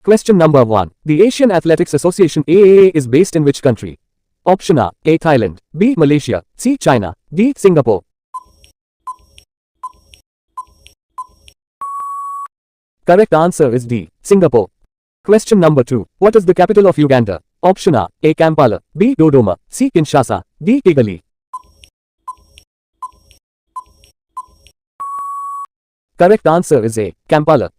Question number 1. The Asian Athletics Association AAA is based in which country? Option A Thailand, B. Malaysia, C. China, D. Singapore. Correct answer is D. Singapore. Question number 2. What is the capital of Uganda? Option A Kampala, B. Dodoma, C. Kinshasa, D. Kigali. Correct answer is A. Kampala.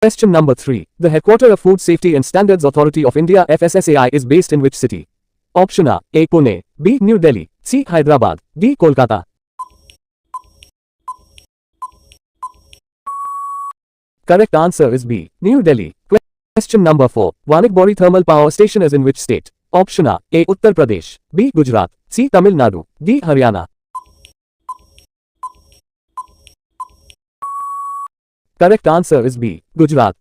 Question number 3. The headquarters of Food Safety and Standards Authority of India FSSAI is based in which city? Option A Pune, B. New Delhi, C. Hyderabad, D. Kolkata. Correct answer is B. New Delhi. Question number 4. Vanikbori Thermal Power Station is in which state? Option A Uttar Pradesh, B. Gujarat, C. Tamil Nadu, D. Haryana. Correct answer is B. Gujarat.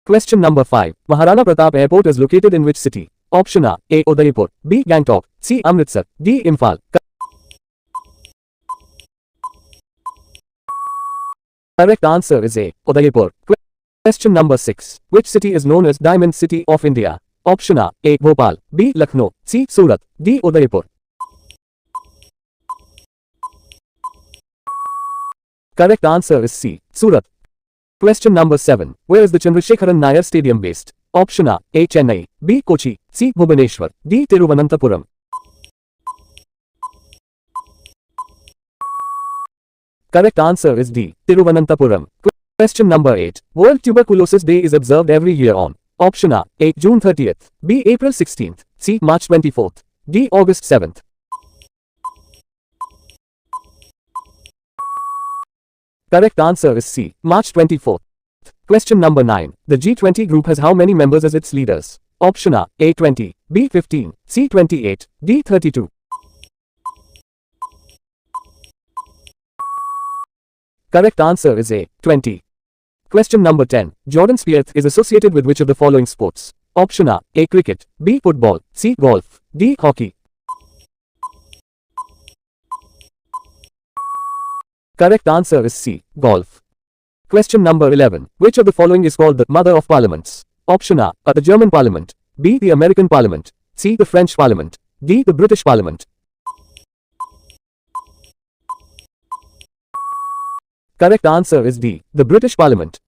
Question number 5. Maharana Pratap Airport is located in which city? Option A Udaipur, B. Gangtok, C. Amritsar, D. Imphal. Correct answer is A. Udaipur. Question number 6. Which city is known as Diamond City of India? Option A Bhopal, B. Lucknow, C. Surat, D. Udaipur. Correct answer is C. Surat. Question number 7. Where is the Chandrasekharan Nair Stadium based? Option A Chennai, B. Kochi, C. Bhubaneswar, D. Thiruvananthapuram. Correct answer is D. Thiruvananthapuram. Question number 8. World Tuberculosis Day is observed every year on. Option A June 30th, B. April 16th, C. March 24th, D. August 7th. Correct answer is C. March 24th. Question number 9. The G20 group has how many members as its leaders? Option A 20, B. 15, C. 28, D. 32. Correct answer is A. 20. Question number 10. Jordan Spieth is associated with which of the following sports? Option A cricket, B. football, C. golf, D. hockey. Correct answer is C. golf. Question number 11. Which of the following is called the Mother of Parliaments? Option A the German Parliament, B. the American Parliament, C. the French Parliament, D. the British Parliament. Correct answer is D. the British Parliament.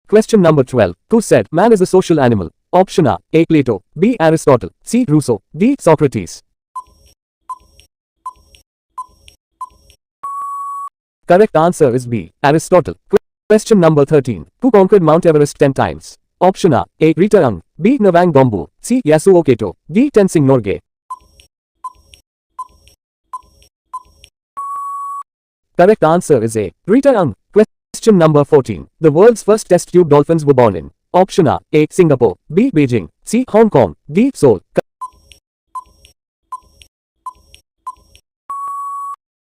Question number 12. Who said man is a social animal? Option A Plato, B. Aristotle, C. Rousseau, D. Socrates. Correct answer is B. Aristotle. Question number 13. Who conquered Mount Everest 10 times? Option A Rita Young, B. Navang Gombu, C. Yasuo Kato, D. Tenzing Norgay. Correct answer is A. Rita Young. Question number 14. The world's first test tube dolphins were born in. Option A Singapore, B. Beijing, C. Hong Kong, D. Seoul.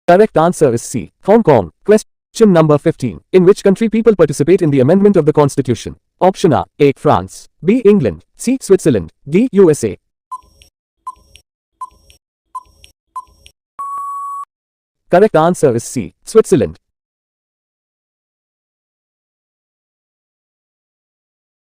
Correct answer is C. Hong Kong. Question number 15. In which country people participate in the amendment of the Constitution? Option A France, B. England, C. Switzerland, D. USA. Correct answer is C. Switzerland.